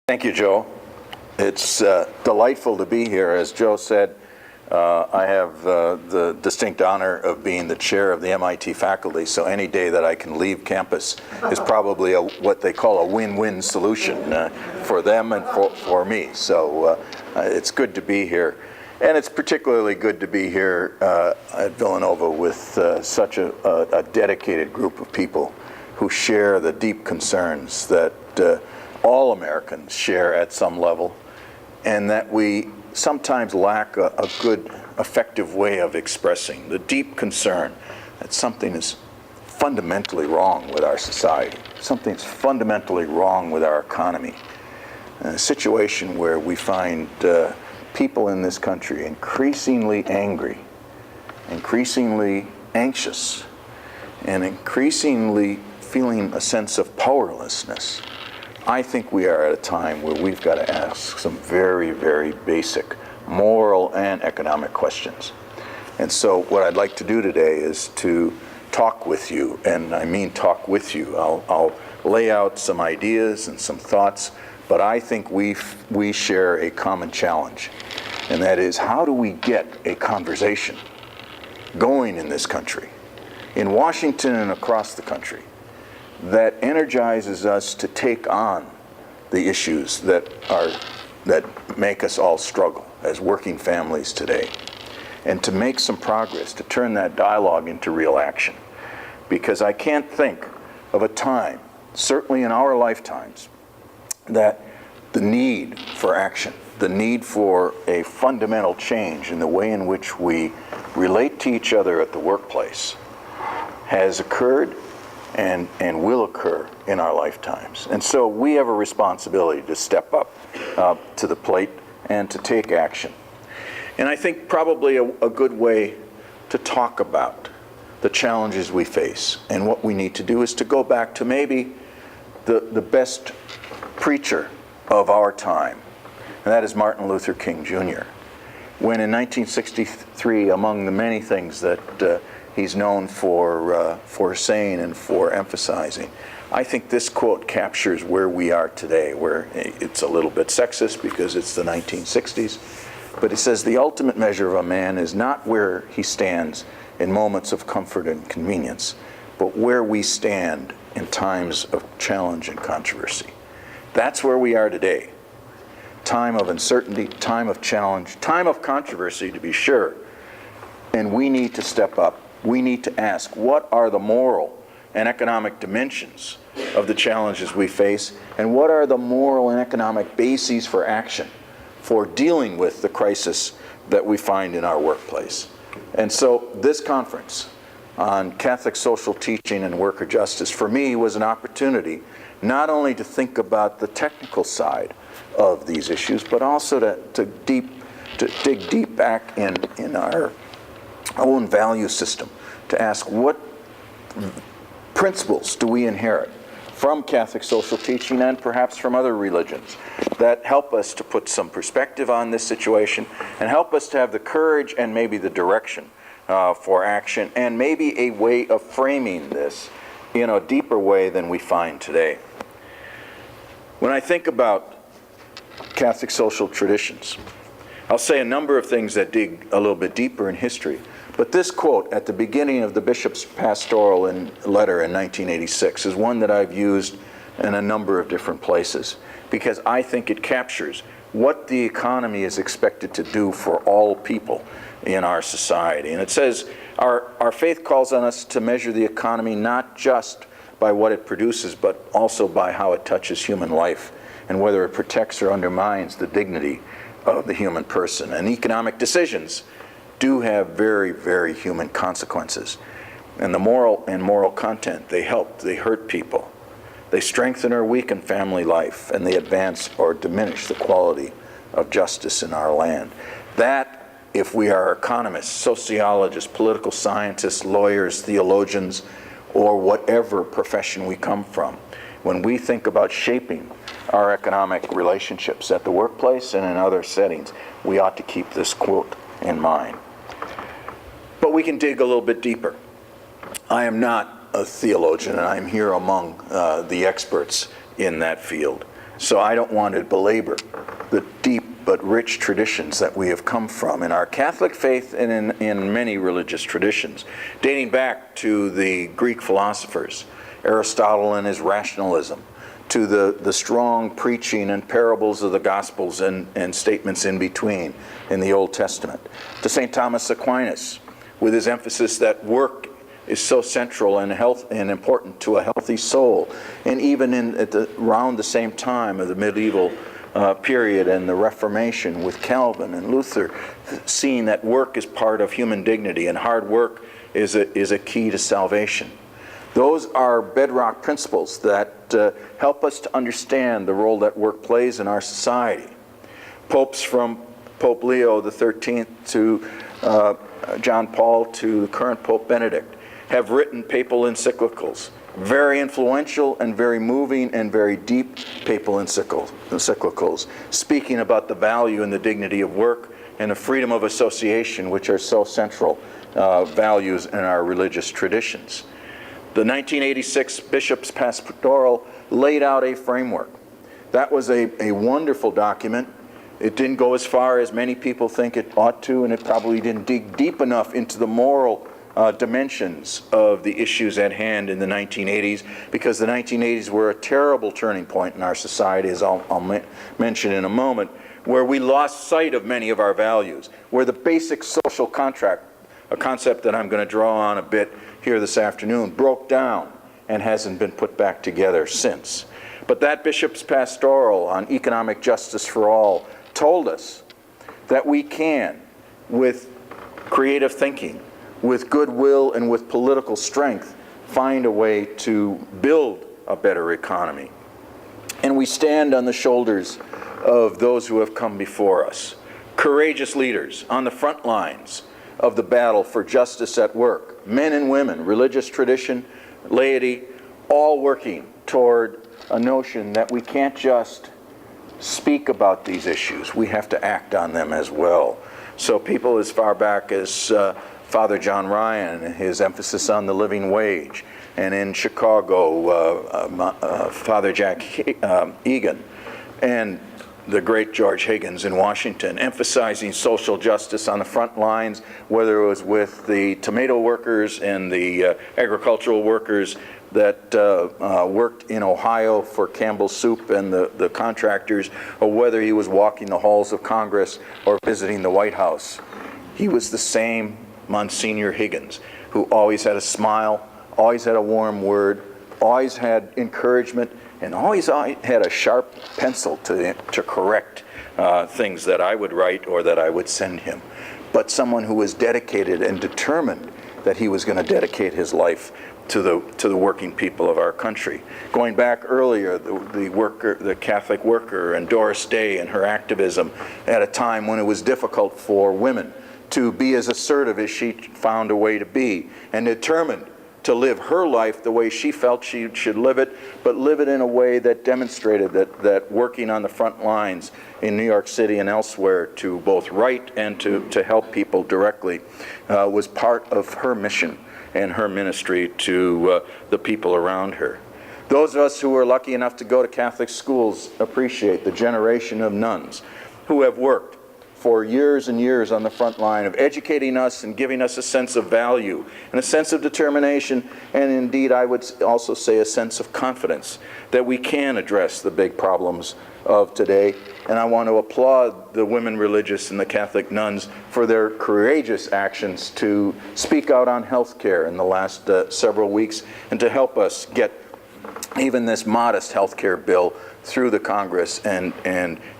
Thank you, Joe. It's delightful to be here. As Joe said, I have the distinct honor of being the chair of the MIT faculty, so any day that I can leave campus is probably what they call a win-win solution for them and for me. So it's good to be here. And it's particularly good to be here at Villanova with such a dedicated group of people who share the deep concerns that all Americans share at some level, and that we sometimes lack a good, effective way of expressing the deep concern that something is fundamentally wrong with our society, something's fundamentally wrong with our economy. A situation where we find people in this country increasingly angry, increasingly anxious, and increasingly feeling a sense of powerlessness. I think we are at a time where we've got to ask some very, very basic moral and economic questions. And so what I'd like to do today is to talk with you, and I mean talk with you. I'll lay out some ideas and some thoughts, but I think we share a common challenge, and that is, how do we get a conversation going in this country, in Washington and across the country, that energizes us to take on the issues that make us all struggle as working families today, and to make some progress, to turn that dialogue into real action. Because I can't think of a time, certainly in our lifetimes, that the need for action, the need for a fundamental change in the way in which we relate to each other at the workplace has occurred and will occur in our lifetimes. And so we have a responsibility to step up to the plate and to take action. And I think probably a good way to talk about the challenges we face and what we need to do is to go back to maybe the best preacher of our time, and that is Martin Luther King Jr. When in 1963, among the many things that he's known for saying and for emphasizing, I think this quote captures where we are today, where it's a little bit sexist because it's the 1960s, but it says, "The ultimate measure of a man is not where he stands in moments of comfort and convenience, but where we stand in times of challenge and controversy." That's where we are today. Time of uncertainty, time of challenge, time of controversy, to be sure. And we need to step up. We need to ask, what are the moral and economic dimensions of the challenges we face, and what are the moral and economic bases for action for dealing with the crisis that we find in our workplace? And so this conference on Catholic social teaching and worker justice, for me, was an opportunity not only to think about the technical side of these issues, but also to dig deep back in our own value system, to ask what principles do we inherit from Catholic social teaching and perhaps from other religions that help us to put some perspective on this situation and help us to have the courage and maybe the direction for action, and maybe a way of framing this in a deeper way than we find today. When I think about Catholic social traditions, I'll say a number of things that dig a little bit deeper in history. But this quote at the beginning of the bishop's pastoral letter in 1986 is one that I've used in a number of different places, because I think it captures what the economy is expected to do for all people in our society. And it says, our faith calls on us to measure the economy not just by what it produces, but also by how it touches human life and whether it protects or undermines the dignity of the human person. And economic decisions do have very, very human consequences. And the moral content, they hurt people. They strengthen or weaken family life, and they advance or diminish the quality of justice in our land. That, if we are economists, sociologists, political scientists, lawyers, theologians, or whatever profession we come from, when we think about shaping our economic relationships at the workplace and in other settings, we ought to keep this quote in mind. But we can dig a little bit deeper. I am not a theologian, and I'm here among the experts in that field. So I don't want to belabor the deep but rich traditions that we have come from in our Catholic faith and in many religious traditions, dating back to the Greek philosophers, Aristotle and his rationalism, to the strong preaching and parables of the Gospels and statements in between in the Old Testament, to St. Thomas Aquinas, with his emphasis that work is so central and important to a healthy soul, and even around the same time of the medieval period and the Reformation with Calvin and Luther, seeing that work is part of human dignity and hard work is a key to salvation. Those are bedrock principles that help us to understand the role that work plays in our society. Popes from Pope Leo XIII to John Paul to the current Pope Benedict have written papal encyclicals, very influential and very moving and very deep papal encyclicals, speaking about the value and the dignity of work and the freedom of association, which are so central values in our religious traditions. The 1986 Bishop's Pastoral laid out a framework. That was a wonderful document. It didn't go as far as many people think it ought to, and it probably didn't dig deep enough into the moral dimensions of the issues at hand in the 1980s, because the 1980s were a terrible turning point in our society, as I'll mention in a moment, where we lost sight of many of our values, where the basic social contract, a concept that I'm going to draw on a bit here this afternoon, broke down and hasn't been put back together since. But that Bishop's Pastoral on economic justice for all told us that we can, with creative thinking, with goodwill and with political strength, find a way to build a better economy. And we stand on the shoulders of those who have come before us, courageous leaders on the front lines of the battle for justice at work, men and women, religious tradition, laity, all working toward a notion that we can't just speak about these issues, we have to act on them as well. So people as far back as Father John Ryan and his emphasis on the living wage, and in Chicago, Father Jack Egan, and the great George Higgins in Washington, emphasizing social justice on the front lines, whether it was with the tomato workers and the agricultural workers that worked in Ohio for Campbell's Soup and the contractors, or whether he was walking the halls of Congress or visiting the White House. He was the same Monsignor Higgins, who always had a smile, always had a warm word, always had encouragement, and always had a sharp pencil to correct things that I would write or that I would send him. But someone who was dedicated and determined that he was going to dedicate his life to the working people of our country. Going back earlier, the Catholic worker, and Doris Day and her activism at a time when it was difficult for women to be as assertive as she found a way to be, and determined to live her life the way she felt she should live it, but live it in a way that demonstrated that working on the front lines in New York City and elsewhere to both write and to help people directly was part of her mission and her ministry to the people around her. Those of us who were lucky enough to go to Catholic schools appreciate the generation of nuns who have worked for years and years on the front line of educating us and giving us a sense of value and a sense of determination, and indeed I would also say a sense of confidence that we can address the big problems of today. And I want to applaud the women religious and the Catholic nuns for their courageous actions to speak out on health care in the last several weeks, and to help us get even this modest health care bill through the Congress, and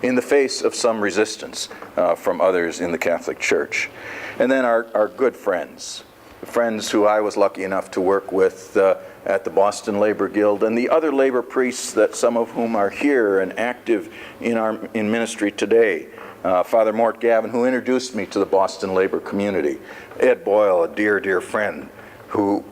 in the face of some resistance from others in the Catholic Church. And then our good friends, the friends who I was lucky enough to work with at the Boston Labor Guild, and the other labor priests, that some of whom are here and active in ministry today. Father Mort Gavin, who introduced me to the Boston labor community. Ed Boyle, a dear, dear friend, who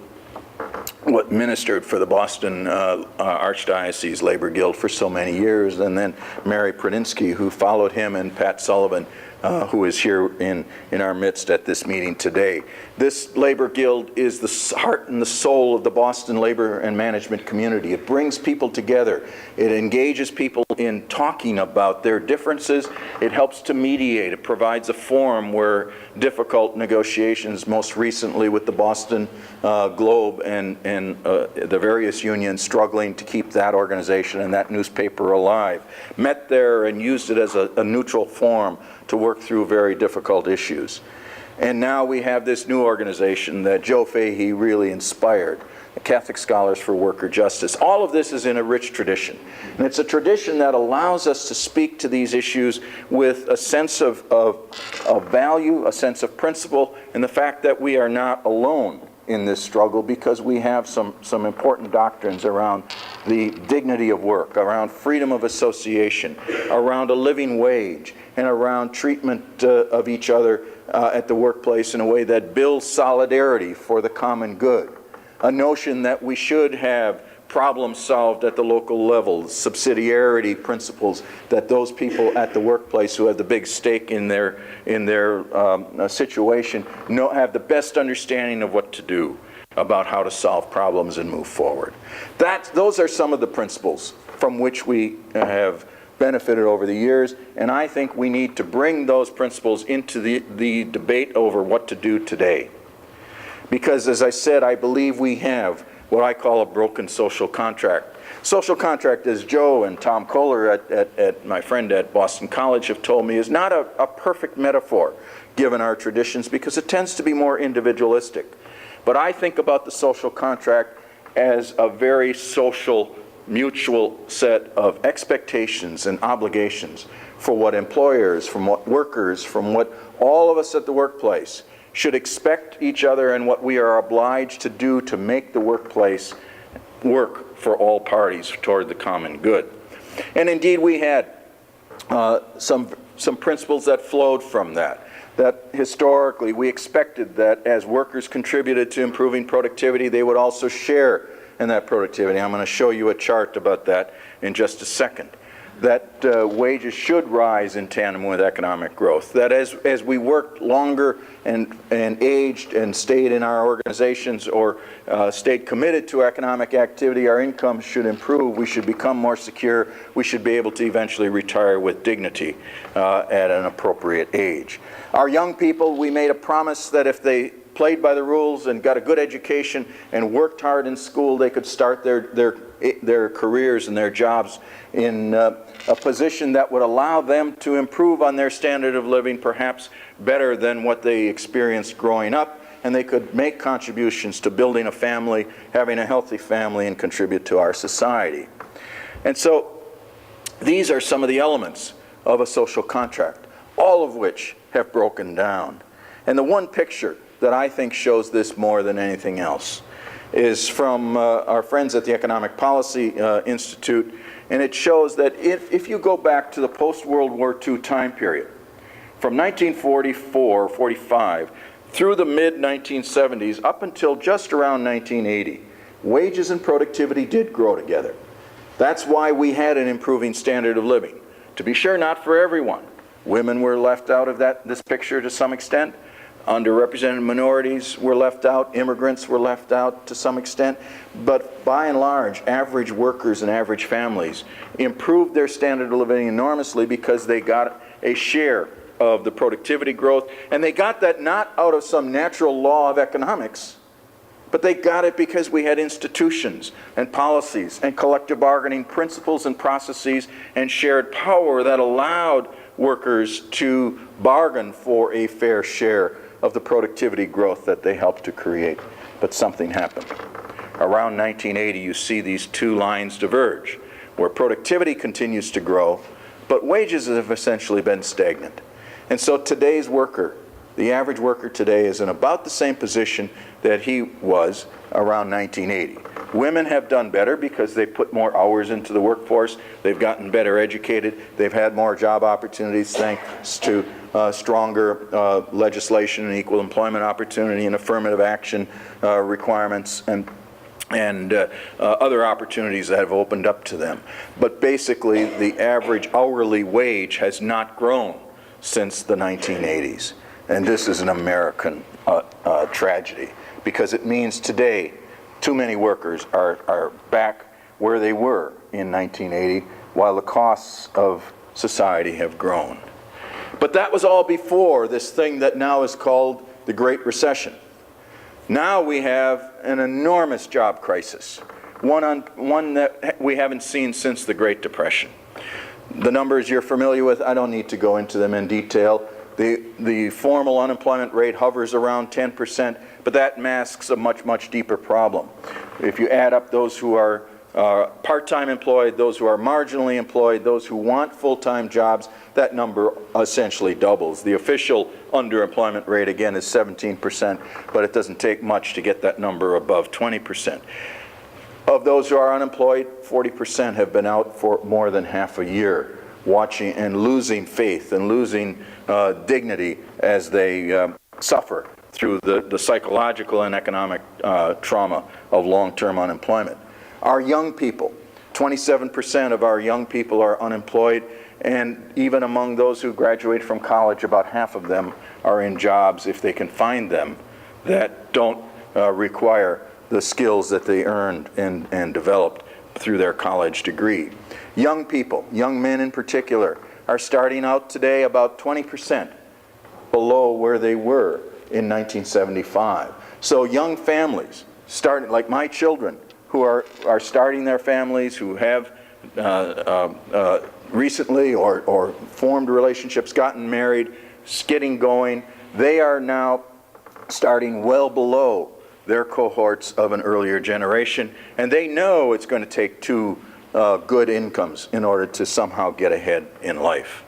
ministered for the Boston Archdiocese Labor Guild for so many years, and then Mary Pradinsky, who followed him, and Pat Sullivan, who is here in our midst at this meeting today. This labor guild is the heart and the soul of the Boston labor and management community. It brings people together. It engages people in talking about their differences. It helps to mediate. It provides a forum where difficult negotiations, most recently with the Boston Globe and the various unions struggling to keep that organization and that newspaper alive, met there and used it as a neutral forum to work through very difficult issues. And now we have this new organization that Joe Fahey really inspired, the Catholic Scholars for Worker Justice. All of this is in a rich tradition. And it's a tradition that allows us to speak to these issues with a sense of value, a sense of principle, and the fact that we are not alone in this struggle, because we have some important doctrines around the dignity of work, around freedom of association, around a living wage, and around treatment of each other at the workplace in a way that builds solidarity for the common good. A notion that we should have problems solved at the local level, subsidiarity principles, that those people at the workplace who have the big stake in their situation have the best understanding of what to do about how to solve problems and move forward. Those are some of the principles from which we have benefited over the years, and I think we need to bring those principles into the debate over what to do today. Because, as I said, I believe we have what I call a broken social contract. Social contract, as Joe and Tom Kohler, at my friend at Boston College, have told me, is not a perfect metaphor given our traditions, because it tends to be more individualistic. But I think about the social contract as a very social, mutual set of expectations and obligations for what employers, from what workers, from what all of us at the workplace should expect each other, and what we are obliged to do to make the workplace work for all parties toward the common good. And indeed we had some principles that flowed from that. That historically we expected that as workers contributed to improving productivity, they would also share in that productivity. I'm going to show you a chart about that in just a second. That wages should rise in tandem with economic growth. That as we worked longer and aged and stayed in our organizations or stayed committed to economic activity, our income should improve. We should become more secure. We should be able to eventually retire with dignity at an appropriate age. Our young people, we made a promise that if they played by the rules and got a good education and worked hard in school, they could start their careers and their jobs in a position that would allow them to improve on their standard of living, perhaps better than what they experienced growing up, and they could make contributions to building a family, having a healthy family, and contribute to our society. And so these are some of the elements of a social contract, all of which have broken down. And the one picture that I think shows this more than anything else is from our friends at the Economic Policy Institute, and it shows that if you go back to the post-World War II time period, from 1944-45 through the mid-1970s up until just around 1980, wages and productivity did grow together. That's why we had an improving standard of living. To be sure, not for everyone. Women were left out of this picture to some extent. Underrepresented minorities were left out, immigrants were left out to some extent, but by and large, average workers and average families improved their standard of living enormously because they got a share of the productivity growth, and they got that not out of some natural law of economics, but they got it because we had institutions and policies and collective bargaining principles and processes and shared power that allowed workers to bargain for a fair share of the productivity growth that they helped to create. But something happened. Around 1980, you see these two lines diverge, where productivity continues to grow, but wages have essentially been stagnant. And so today's worker, the average worker today, is in about the same position that he was around 1980. Women have done better because they put more hours into the workforce, they've gotten better educated, they've had more job opportunities thanks to stronger legislation and equal employment opportunity and affirmative action requirements and other opportunities that have opened up to them. But basically, the average hourly wage has not grown since the 1980s. And this is an American tragedy, because it means today too many workers are back where they were in 1980, while the costs of society have grown. But that was all before this thing that now is called the Great Recession. Now we have an enormous job crisis, one that we haven't seen since the Great Depression. The numbers you're familiar with, I don't need to go into them in detail. The formal unemployment rate hovers around 10%, but that masks a much, much deeper problem. If you add up those who are part-time employed, those who are marginally employed, those who want full-time jobs, that number essentially doubles. The official underemployment rate, again, is 17%, but it doesn't take much to get that number above 20%. Of those who are unemployed, 40% have been out for more than half a year, watching and losing faith and losing dignity as they suffer through the psychological and economic trauma of long-term unemployment. Our young people, 27% of our young people are unemployed, and even among those who graduate from college, about half of them are in jobs, if they can find them, that don't require the skills that they earned and developed through their college degree. Young people, young men in particular, are starting out today about 20% below where they were in 1975. So young families, starting like my children, who are starting their families, who have recently or formed relationships, gotten married, getting going, they are now starting well below their cohorts of an earlier generation, and they know it's going to take two good incomes in order to somehow get ahead in life.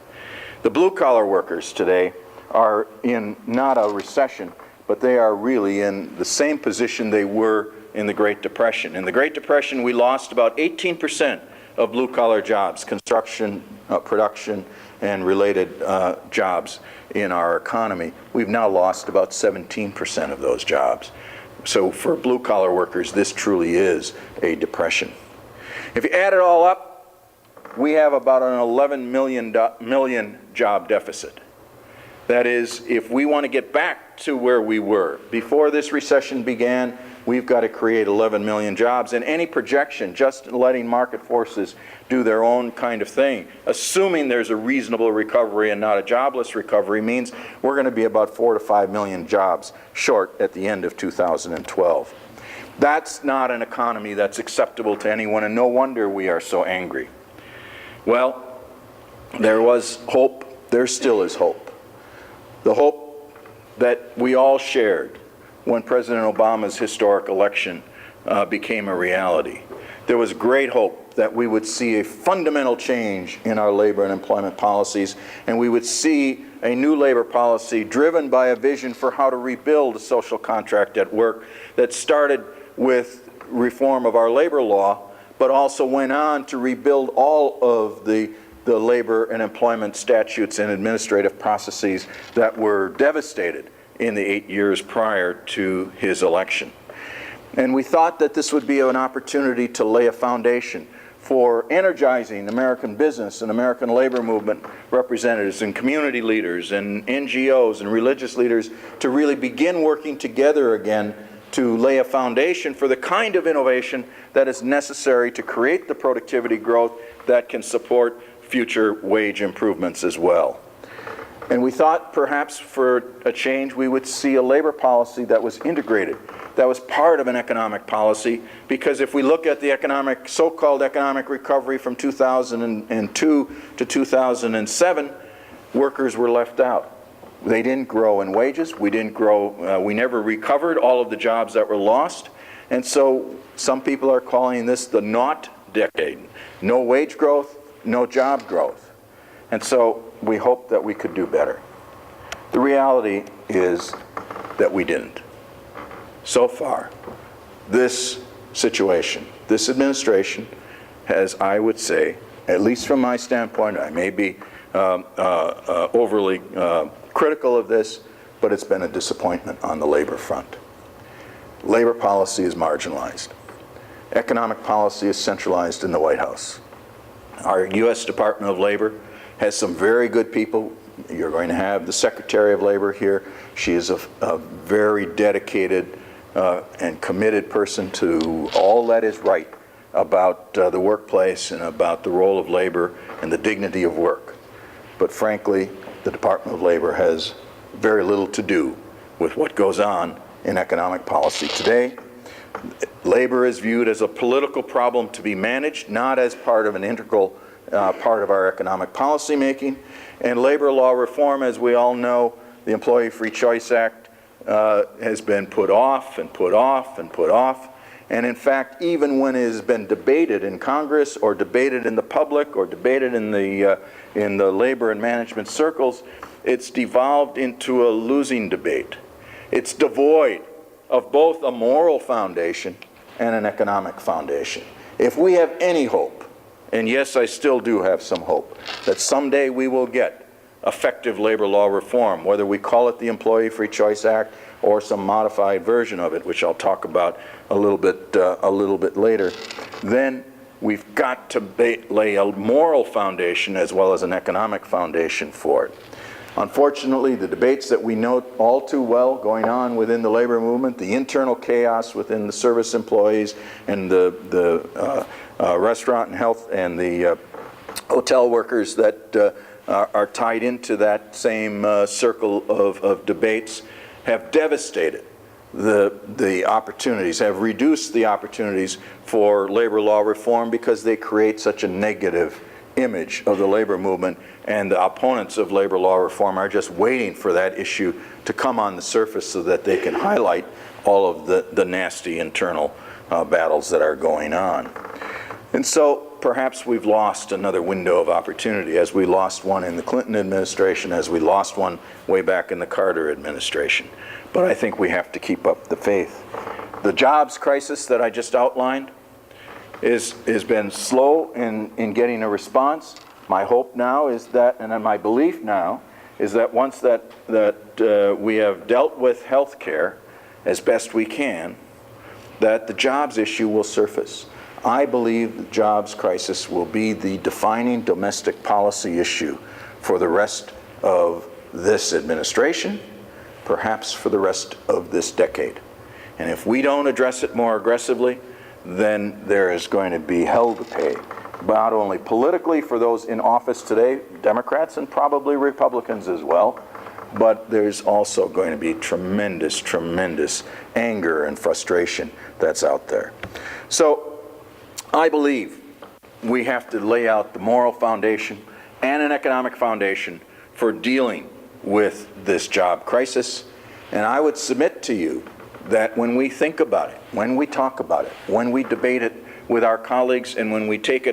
The blue-collar workers today are in not a recession, but they are really in the same position they were in the Great Depression. In the Great Depression, we lost about 18% of blue-collar jobs, construction, production, and related jobs in our economy. We've now lost about 17% of those jobs. So for blue-collar workers, this truly is a depression. If you add it all up, we have about an 11 million job deficit. That is, if we want to get back to where we were before this recession began, we've got to create 11 million jobs. And any projection, just letting market forces do their own kind of thing, assuming there's a reasonable recovery and not a jobless recovery, means we're going to be about 4 to 5 million jobs short at the end of 2012. That's not an economy that's acceptable to anyone, and no wonder we are so angry. Well, there was hope. There still is hope. The hope that we all shared when President Obama's historic election became a reality. There was great hope that we would see a fundamental change in our labor and employment policies, and we would see a new labor policy driven by a vision for how to rebuild a social contract at work that started with reform of our labor law, but also went on to rebuild all of the labor and employment statutes and administrative processes that were devastated in the 8 years prior to his election. And we thought that this would be an opportunity to lay a foundation for energizing American business and American labor movement representatives and community leaders and NGOs and religious leaders to really begin working together again to lay a foundation for the kind of innovation that is necessary to create the productivity growth that can support future wage improvements as well. And we thought perhaps for a change we would see a labor policy that was integrated, that was part of an economic policy, because if we look at the so-called economic recovery from 2002 to 2007, workers were left out. They didn't grow in wages, we never recovered all of the jobs that were lost, and so some people are calling this the not decade. No wage growth, no job growth. And so we hope that we could do better. The reality is that we didn't. So far, this situation, this administration has, I would say, at least from my standpoint, I may be overly critical of this, but it's been a disappointment on the labor front. Labor policy is marginalized. Economic policy is centralized in the White House. Our U.S. Department of Labor has some very good people You're going to have the Secretary of Labor here. She is a very dedicated and committed person to all that is right about the workplace and about the role of labor and the dignity of work. But frankly, the Department of Labor has very little to do with what goes on in economic policy today. Labor is viewed as a political problem to be managed, not as part of an integral part of our economic policy making. And labor law reform, as we all know, the Employee Free Choice Act has been put off and put off and put off. And in fact, even when it has been debated in Congress or debated in the public or debated in the labor and management circles, it's devolved into a losing debate. It's devoid of both a moral foundation and an economic foundation. If we have any hope, and yes, I still do have some hope, that someday we will get effective labor law reform, whether we call it the Employee Free Choice Act or some modified version of it, which I'll talk about a little bit later, then we've got to lay a moral foundation as well as an economic foundation for it. Unfortunately, the debates that we know all too well going on within the labor movement, the internal chaos within the service employees and the restaurant and health and the hotel workers that are tied into that same circle of debates have devastated the opportunities, have reduced the opportunities for labor law reform because they create such a negative image of the labor movement, and the opponents of labor law reform are just waiting for that issue to come on the surface so that they can highlight all of the nasty internal battles that are going on. And so perhaps we've lost another window of opportunity, as we lost one in the Clinton administration, as we lost one way back in the Carter administration. But I think we have to keep up the faith. The jobs crisis that I just outlined has been slow in getting a response. My hope now is that, and my belief now, is that once that we have dealt with health care as best we can, that the jobs issue will surface. I believe the jobs crisis will be the defining domestic policy issue for the rest of this administration, perhaps for the rest of this decade. And if we don't address it more aggressively, then there is going to be hell to pay, not only politically for those in office today, Democrats and probably Republicans as well, but there's also going to be tremendous, tremendous anger and frustration that's out there. So I believe we have to lay out the moral foundation and an economic foundation for dealing with this job crisis. And I would submit to you that when we think about it, when we talk about it, when we debate it with our colleagues, and when we take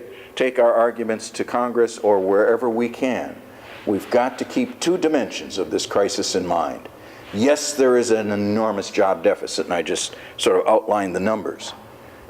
our arguments to Congress or wherever we can, we've got to keep two dimensions of this crisis in mind. Yes, there is an enormous job deficit, and I just sort of outlined the numbers.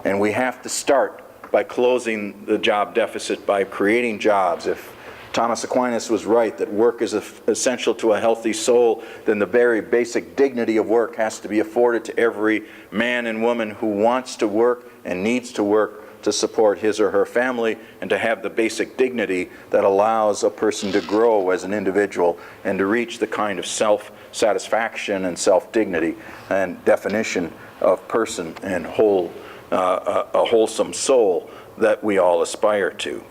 And we have to start by closing the job deficit, by creating jobs. If Thomas Aquinas was right that work is essential to a healthy soul, then the very basic dignity of work has to be afforded to every man and woman who wants to work and needs to work to support his or her family and to have the basic dignity that allows a person to grow as an individual and to reach the kind of self-satisfaction and self-dignity and definition of person and a wholesome soul that we all aspire to.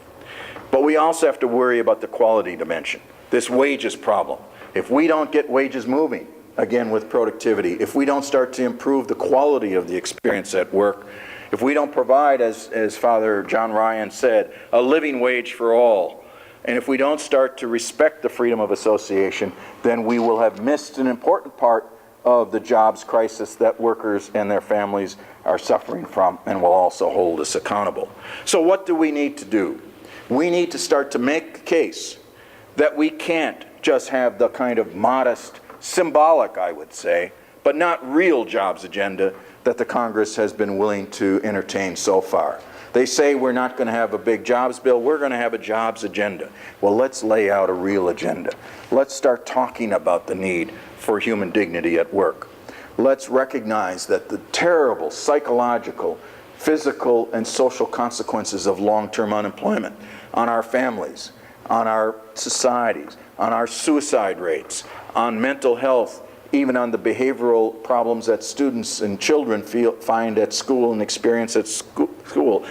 But we also have to worry about the quality dimension, this wages problem. If we don't get wages moving, again with productivity, if we don't start to improve the quality of the experience at work, if we don't provide, as Father John Ryan said, a living wage for all, and if we don't start to respect the freedom of association, then we will have missed an important part of the jobs crisis that workers and their families are suffering from, and will also hold us accountable. So what do we need to do? We need to start to make the case that we can't just have the kind of modest, symbolic, I would say, but not real jobs agenda that the Congress has been willing to entertain so far. They say we're not going to have a big jobs bill, we're going to have a jobs agenda. Well, let's lay out a real agenda. Let's start talking about the need for human dignity at work. Let's recognize that the terrible psychological, physical, and social consequences of long-term unemployment on our families, on our societies, on our suicide rates, on mental health, even on the behavioral problems that students and children find at school and experience at school.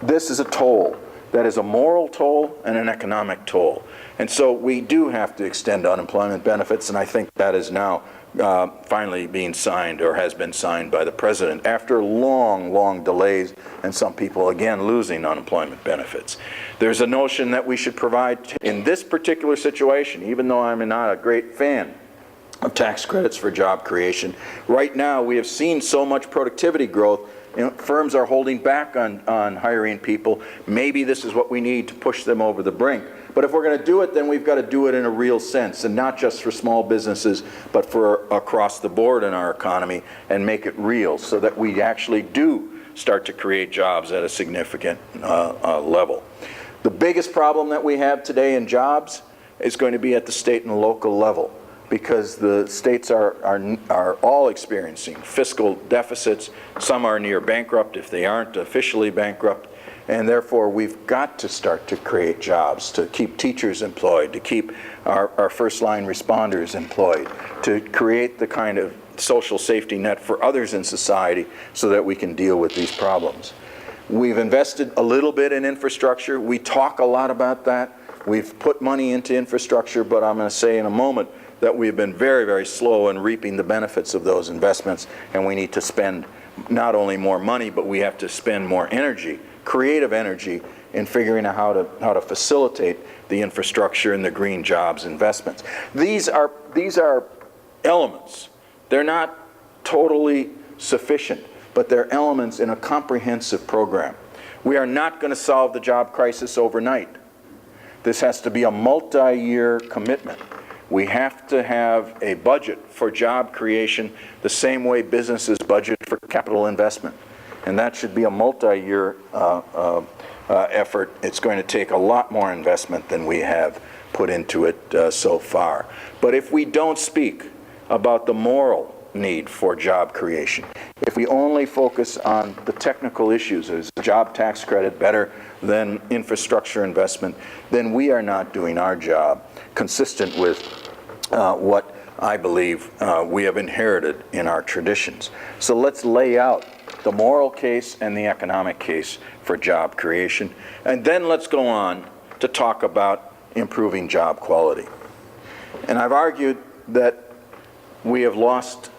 This is a toll. That is a moral toll and an economic toll. And so we do have to extend unemployment benefits, and I think that is now finally being signed, or has been signed by the President after long, long delays, and some people again losing unemployment benefits. There's a notion that we should provide, in this particular situation, even though I'm not a great fan of tax credits for job creation, right now we have seen so much productivity growth, firms are holding back on hiring people. Maybe this is what we need to push them over the brink. But if we're going to do it, then we've got to do it in a real sense, and not just for small businesses, but for across the board in our economy, and make it real so that we actually do start to create jobs at a significant level. The biggest problem that we have today in jobs is going to be at the state and local level, because the states are all experiencing fiscal deficits. Some are near bankrupt if they aren't officially bankrupt. And therefore, we've got to start to create jobs, to keep teachers employed, to keep our first-line responders employed, to create the kind of social safety net for others in society so that we can deal with these problems. We've invested a little bit in infrastructure. We talk a lot about that. We've put money into infrastructure, but I'm going to say in a moment that we've been very, very slow in reaping the benefits of those investments, and we need to spend not only more money, but we have to spend more energy, creative energy, in figuring out how to facilitate the infrastructure and the green jobs investments. These are elements. They're not totally sufficient, but they're elements in a comprehensive program. We are not going to solve the job crisis overnight. This has to be a multi-year commitment. We have to have a budget for job creation the same way businesses budget for capital investment. And that should be a multi-year effort. It's going to take a lot more investment than we have put into it so far. But if we don't speak about the moral need for job creation, if we only focus on the technical issues, is the job tax credit better than infrastructure investment, then we are not doing our job consistent with what I believe we have inherited in our traditions. So let's lay out the moral case and the economic case for job creation, and then let's go on to talk about improving job quality. And I've argued that we have lost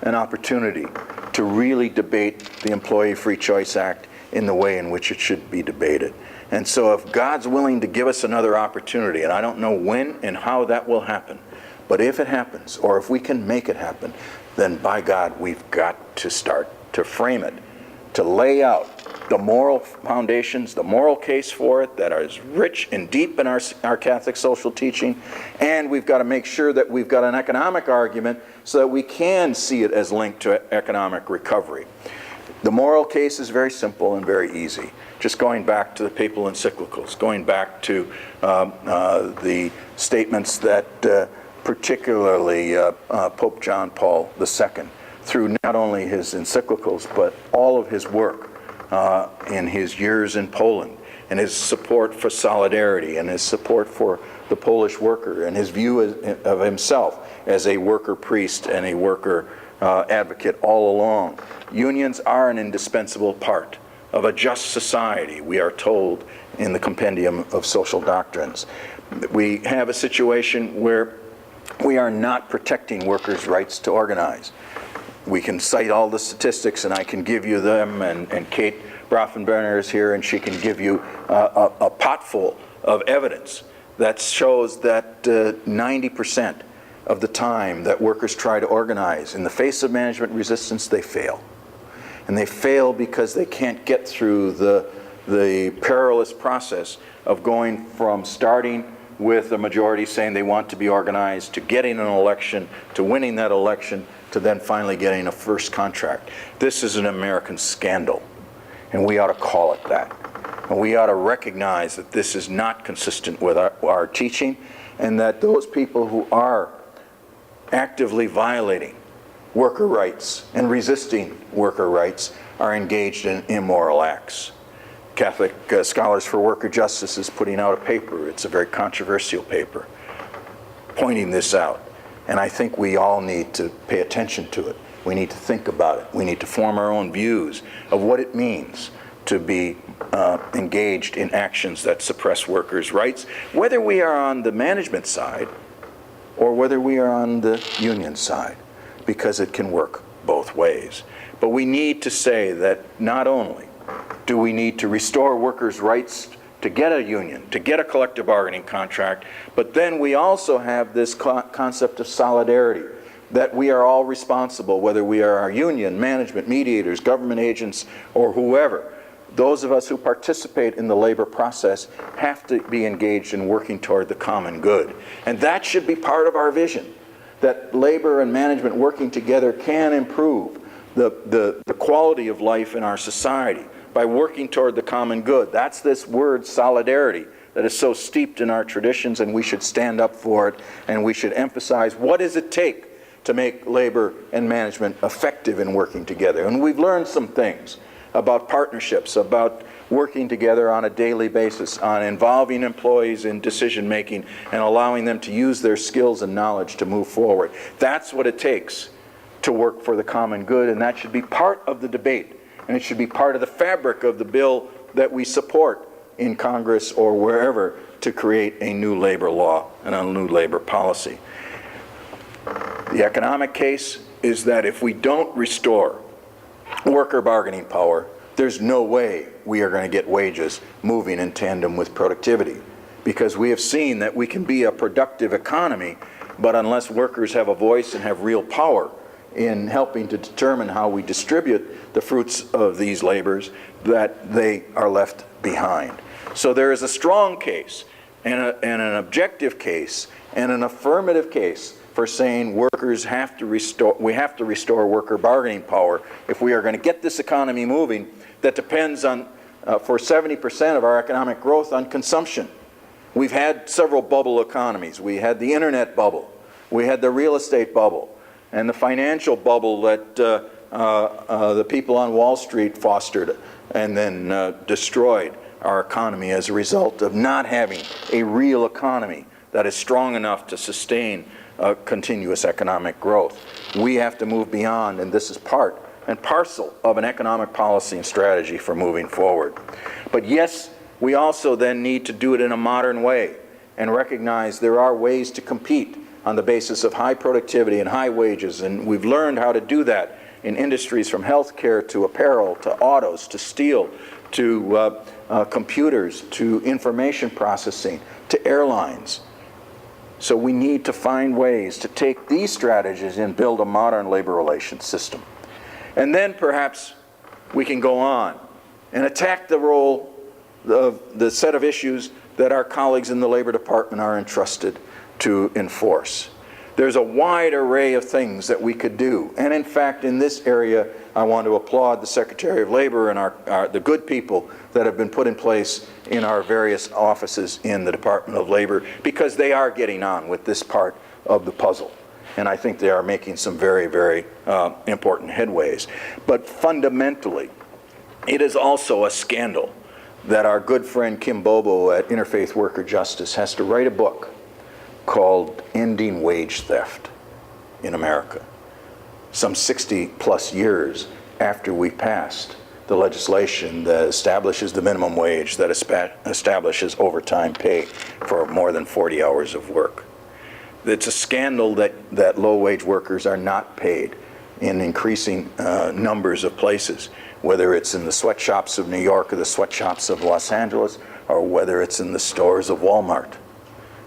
an opportunity to really debate the Employee Free Choice Act in the way in which it should be debated. And so if God's willing to give us another opportunity, and I don't know when and how that will happen, but if it happens, or if we can make it happen, then by God, we've got to start to frame it, to lay out the moral foundations, the moral case for it that is rich and deep in our Catholic social teaching, and we've got to make sure that we've got an economic argument so that we can see it as linked to economic recovery. The moral case is very simple and very easy. Just going back to the papal encyclicals, going back to the statements that particularly Pope John Paul II, through not only his encyclicals, but all of his work in his years in Poland, and his support for solidarity, and his support for the Polish worker, and his view of himself as a worker priest and a worker advocate all along. Unions are an indispensable part of a just society, we are told in the Compendium of Social Doctrines. We have a situation where we are not protecting workers' rights to organize. We can cite all the statistics, and I can give you them, and Kate Brofenberner is here, and she can give you a potful of evidence that shows that 90% of the time that workers try to organize, in the face of management resistance, they fail. And they fail because they can't get through the perilous process of going from starting with a majority saying they want to be organized, to getting an election, to winning that election, to then finally getting a first contract. This is an American scandal, and we ought to call it that. And we ought to recognize that this is not consistent with our teaching, and that those people who are actively violating worker rights and resisting worker rights are engaged in immoral acts. Catholic Scholars for Worker Justice is putting out a paper. It's a very controversial paper, pointing this out. And I think we all need to pay attention to it. We need to think about it. We need to form our own views of what it means to be engaged in actions that suppress workers' rights, whether we are on the management side or whether we are on the union side, because it can work both ways. But we need to say that not only do we need to restore workers' rights to get a union, to get a collective bargaining contract, but then we also have this concept of solidarity, that we are all responsible, whether we are our union, management, mediators, government agents, or whoever. Those of us who participate in the labor process have to be engaged in working toward the common good. And that should be part of our vision, that labor and management working together can improve the quality of life in our society by working toward the common good. That's this word solidarity that is so steeped in our traditions, and we should stand up for it, and we should emphasize what does it take to make labor and management effective in working together. And we've learned some things about partnerships, about working together on a daily basis, on involving employees in decision making and allowing them to use their skills and knowledge to move forward. That's what it takes to work for the common good, and that should be part of the debate, and it should be part of the fabric of the bill that we support in Congress or wherever to create a new labor law and a new labor policy. The economic case is that if we don't restore worker bargaining power, there's no way we are going to get wages moving in tandem with productivity, because we have seen that we can be a productive economy, but unless workers have a voice and have real power in helping to determine how we distribute the fruits of these labors, that they are left behind. So there is a strong case and an objective case and an affirmative case for saying workers have to restore, we have to restore worker bargaining power if we are going to get this economy moving that depends on, for 70% of our economic growth, on consumption. We've had several bubble economies. We had the internet bubble, we had the real estate bubble, and the financial bubble that the people on Wall Street fostered and then destroyed our economy as a result of not having a real economy that is strong enough to sustain continuous economic growth. We have to move beyond, and this is part and parcel of an economic policy and strategy for moving forward. But yes, we also then need to do it in a modern way and recognize there are ways to compete on the basis of high productivity and high wages, and we've learned how to do that in industries from healthcare to apparel to autos to steel to computers to information processing to airlines. So we need to find ways to take these strategies and build a modern labor relations system. And then perhaps we can go on and attack the role of the set of issues that our colleagues in the Labor Department are entrusted to enforce. There's a wide array of things that we could do. And in fact, in this area, I want to applaud the Secretary of Labor and the good people that have been put in place in our various offices in the Department of Labor, because they are getting on with this part of the puzzle. And I think they are making some very, very important headways. But fundamentally, it is also a scandal that our good friend Kim Bobo at Interfaith Worker Justice has to write a book called Ending Wage Theft in America, some 60 plus years after we passed the legislation that establishes the minimum wage, that establishes overtime pay for more than 40 hours of work. It's a scandal that low-wage workers are not paid in increasing numbers of places, whether it's in the sweatshops of New York or the sweatshops of Los Angeles, or whether it's in the stores of Walmart,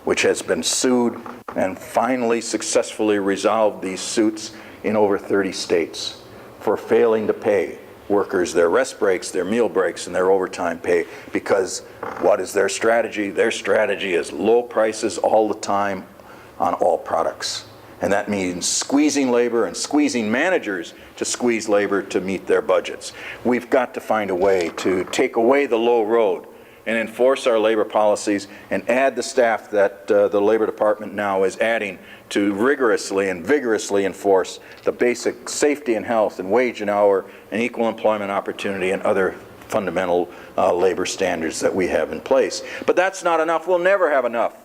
which has been sued and finally successfully resolved these suits in over 30 states for failing to pay workers their rest breaks, their meal breaks, and their overtime pay. Because what is their strategy? Their strategy is low prices all the time on all products. And that means squeezing labor and squeezing managers to squeeze labor to meet their budgets. We've got to find a way to take away the low road and enforce our labor policies and add the staff that the Labor Department now is adding to rigorously and vigorously enforce the basic safety and health and wage and hour and equal employment opportunity and other fundamental labor standards that we have in place. But that's not enough. We'll never have enough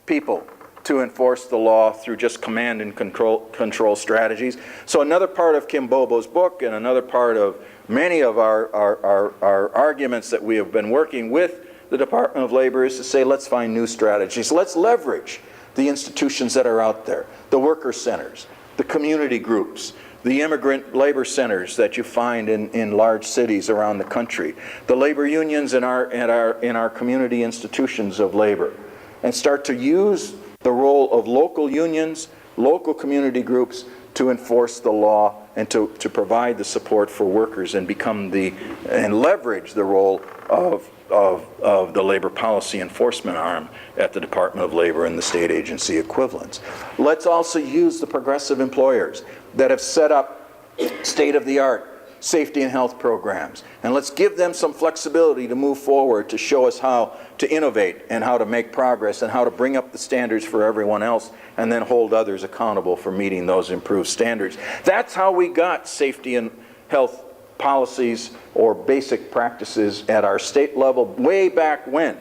people to enforce the law through just command and control strategies. So another part of Kim Bobo's book, and another part of many of our arguments that we have been working with the Department of Labor, is to say, let's find new strategies. Let's leverage the institutions that are out there, the worker centers, the community groups, the immigrant labor centers that you find in large cities around the country, the labor unions in our community institutions of labor, and start to use the role of local unions, local community groups to enforce the law and to provide the support for workers and and leverage the role of the labor policy enforcement arm at the Department of Labor and the state agency equivalents. Let's also use the progressive employers that have set up state-of-the-art safety and health programs, and let's give them some flexibility to move forward, to show us how to innovate and how to make progress and how to bring up the standards for everyone else and then hold others accountable for meeting those improved standards. That's how we got safety and health policies or basic practices at our state level way back when,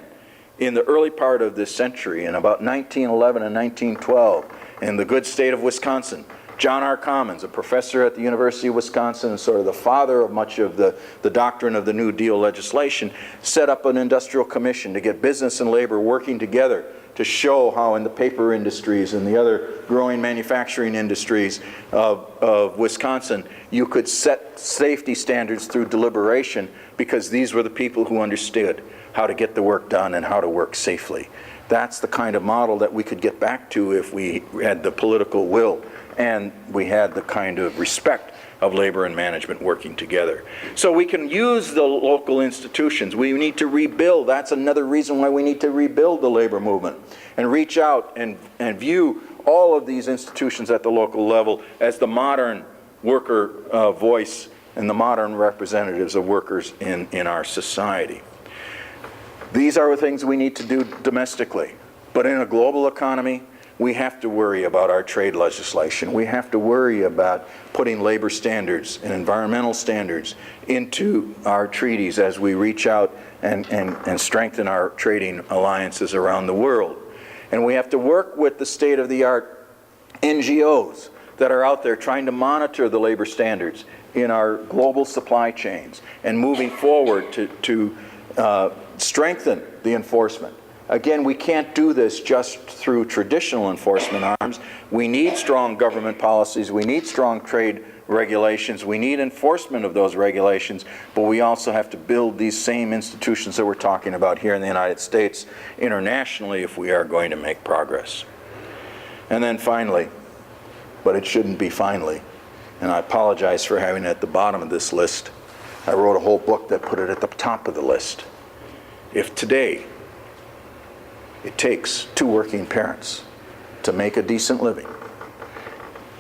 in the early part of this century, in about 1911 and 1912, in the good state of Wisconsin. John R. Commons, a professor at the University of Wisconsin and sort of the father of much of the doctrine of the New Deal legislation, set up an industrial commission to get business and labor working together to show how in the paper industries and the other growing manufacturing industries of Wisconsin, you could set safety standards through deliberation, because these were the people who understood how to get the work done and how to work safely. That's the kind of model that we could get back to if we had the political will and we had the kind of respect of labor and management working together. So we can use the local institutions. We need to rebuild. That's another reason why we need to rebuild the labor movement and reach out and view all of these institutions at the local level as the modern worker voice and the modern representatives of workers in our society. These are the things we need to do domestically. But in a global economy, we have to worry about our trade legislation. We have to worry about putting labor standards and environmental standards into our treaties as we reach out and strengthen our trading alliances around the world. And we have to work with the state-of-the-art NGOs that are out there trying to monitor the labor standards in our global supply chains and moving forward to strengthen the enforcement. Again, we can't do this just through traditional enforcement arms. We need strong government policies. We need strong trade regulations. We need enforcement of those regulations, but we also have to build these same institutions that we're talking about here in the United States internationally if we are going to make progress. And then finally, but it shouldn't be finally, and I apologize for having it at the bottom of this list. I wrote a whole book that put it at the top of the list. If today it takes 2 working parents to make a decent living,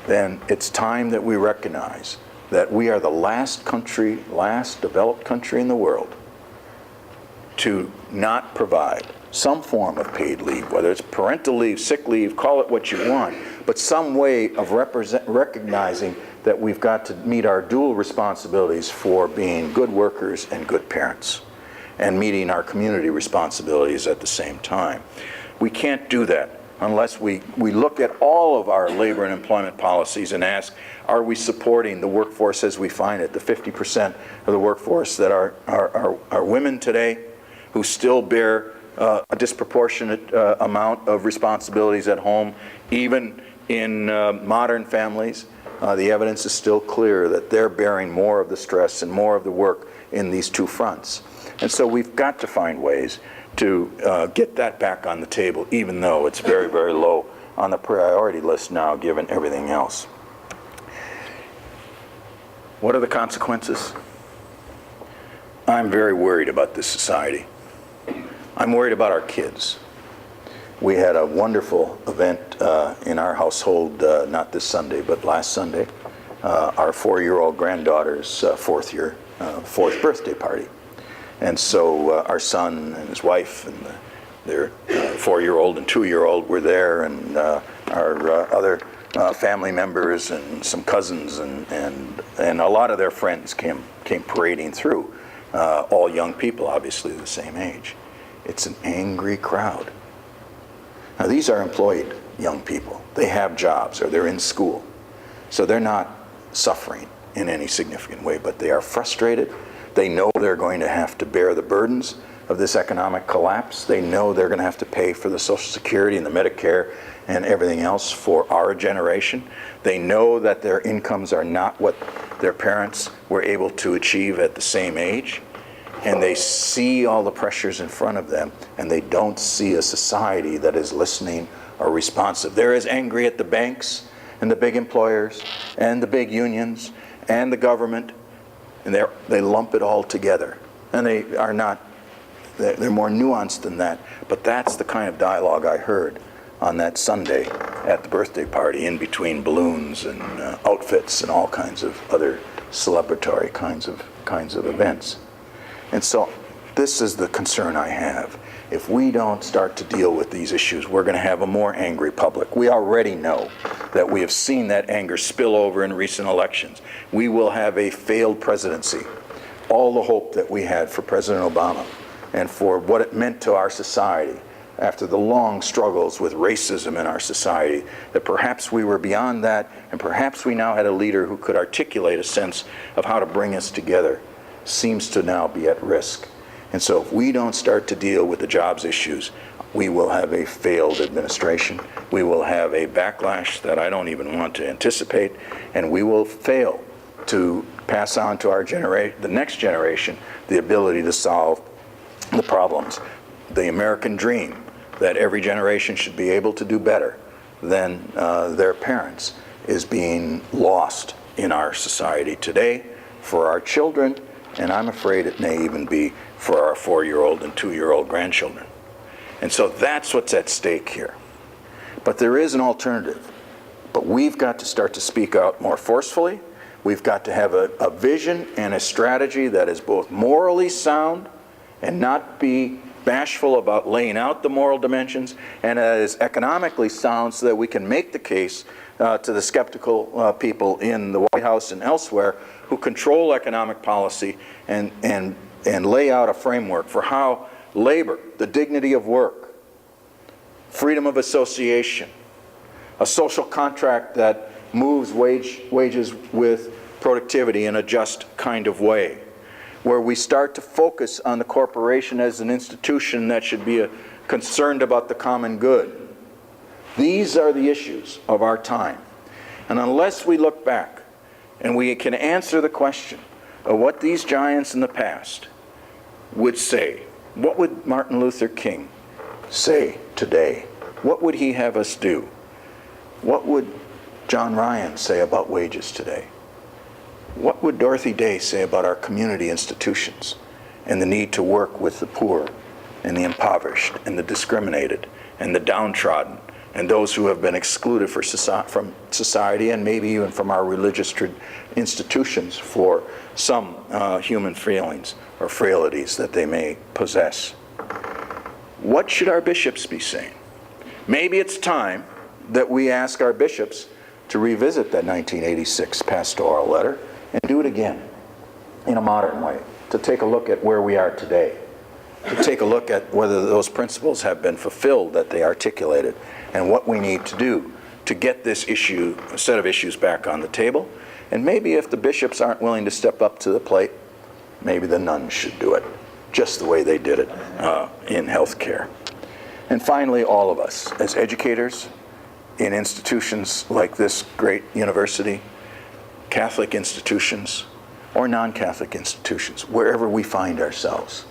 then it's time that we recognize that we are the last developed country in the world to not provide some form of paid leave, whether it's parental leave, sick leave, call it what you want, but some way of recognizing that we've got to meet our dual responsibilities for being good workers and good parents, and meeting our community responsibilities at the same time. We can't do that unless we look at all of our labor and employment policies and ask, are we supporting the workforce as we find it, the 50% of the workforce that are women today who still bear a disproportionate amount of responsibilities at home, even in modern families. The evidence is still clear that they're bearing more of the stress and more of the work in these 2 fronts. And so we've got to find ways to get that back on the table, even though it's very, very low on the priority list now, given everything else. What are the consequences? I'm very worried about this society. I'm worried about our kids. We had a wonderful event in our household, not this Sunday, but last Sunday, our 4-year-old granddaughter's 4th birthday party. And so our son and his wife and their 4-year-old and 2-year-old were there, and our other family members and some cousins and a lot of their friends came parading through. all young people, obviously the same age. It's an angry crowd. Now, these are employed young people. They have jobs or they're in school. So they're not suffering in any significant way, but they are frustrated. They know they're going to have to bear the burdens of this economic collapse. They know they're going to have to pay for the Social Security and the Medicare and everything else for our generation. They know that their incomes are not what their parents were able to achieve at the same age. And they see all the pressures in front of them, and they don't see a society that is listening or responsive. They're as angry at the banks and the big employers and the big unions and the government, and they lump it all together. And they are not, they're more nuanced than that. But that's the kind of dialogue I heard on that Sunday at the birthday party, in between balloons and outfits and all kinds of other celebratory kinds of events. And so this is the concern I have. If we don't start to deal with these issues, we're going to have a more angry public. We already know that we have seen that anger spill over in recent elections. We will have a failed presidency. All the hope that we had for President Obama and for what it meant to our society after the long struggles with racism in our society, that perhaps we were beyond that, and perhaps we now had a leader who could articulate a sense of how to bring us together, seems to now be at risk. And so if we don't start to deal with the jobs issues, we will have a failed administration. We will have a backlash that I don't even want to anticipate, and we will fail to pass on to our the next generation, the ability to solve the problems. The American dream that every generation should be able to do better than their parents is being lost in our society today for our children, and I'm afraid it may even be for our 4-year-old and 2-year-old grandchildren. And so that's what's at stake here. But there is an alternative. But we've got to start to speak out more forcefully. We've got to have a vision and a strategy that is both morally sound and not be bashful about laying out the moral dimensions, and that is economically sound so that we can make the case to the skeptical people in the White House and elsewhere who control economic policy and lay out a framework for how labor, the dignity of work, freedom of association, a social contract that moves wages with productivity in a just kind of way, where we start to focus on the corporation as an institution that should be concerned about the common good. These are the issues of our time. And unless we look back and we can answer the question of what these giants in the past would say, what would Martin Luther King say today? What would he have us do? What would John Ryan say about wages today? What would Dorothy Day say about our community institutions and the need to work with the poor and the impoverished and the discriminated and the downtrodden and those who have been excluded from society and maybe even from our religious institutions for some human failings or frailties that they may possess? What should our bishops be saying? Maybe it's time that we ask our bishops to revisit that 1986 pastoral letter and do it again in a modern way, to take a look at where we are today, to take a look at whether those principles have been fulfilled that they articulated, and what we need to do to get this issue, a set of issues, back on the table. And maybe if the bishops aren't willing to step up to the plate, maybe the nuns should do it, just the way they did it in healthcare. And finally, all of us, as educators in institutions like this great university, Catholic institutions or non-Catholic institutions, wherever we find ourselves,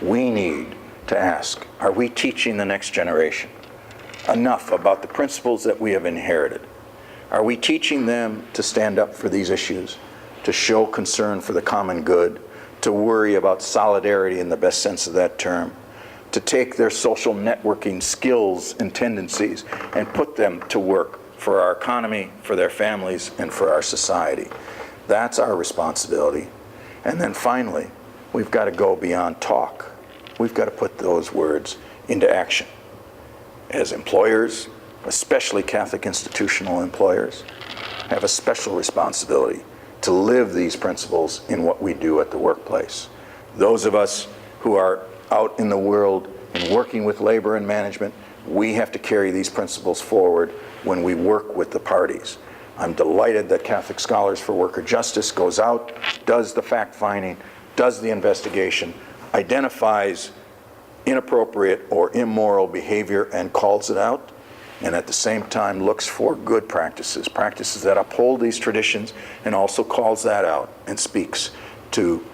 we need to ask, are we teaching the next generation enough about the principles that we have inherited? Are we teaching them to stand up for these issues, to show concern for the common good, to worry about solidarity in the best sense of that term, to take their social networking skills and tendencies and put them to work for our economy, for their families, and for our society? That's our responsibility. And then finally, we've got to go beyond talk. We've got to put those words into action. As employers, especially Catholic institutional employers, have a special responsibility to live these principles in what we do at the workplace, Those of us who are out in the world and working with labor and management, we have to carry these principles forward when we work with the parties. I'm delighted that Catholic Scholars for Worker Justice goes out, does the fact-finding, does the investigation, identifies inappropriate or immoral behavior and calls it out, and at the same time looks for good practices, practices that uphold these traditions, and also calls that out and speaks to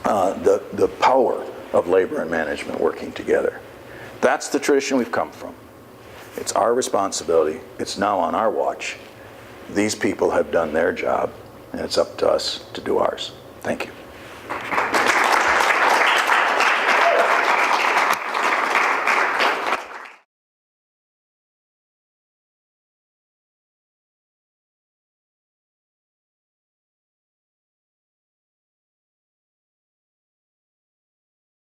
the power of labor and management working together. That's the tradition we've come from. It's our responsibility. It's now on our watch. These people have done their job, and it's up to us to do ours. Thank you.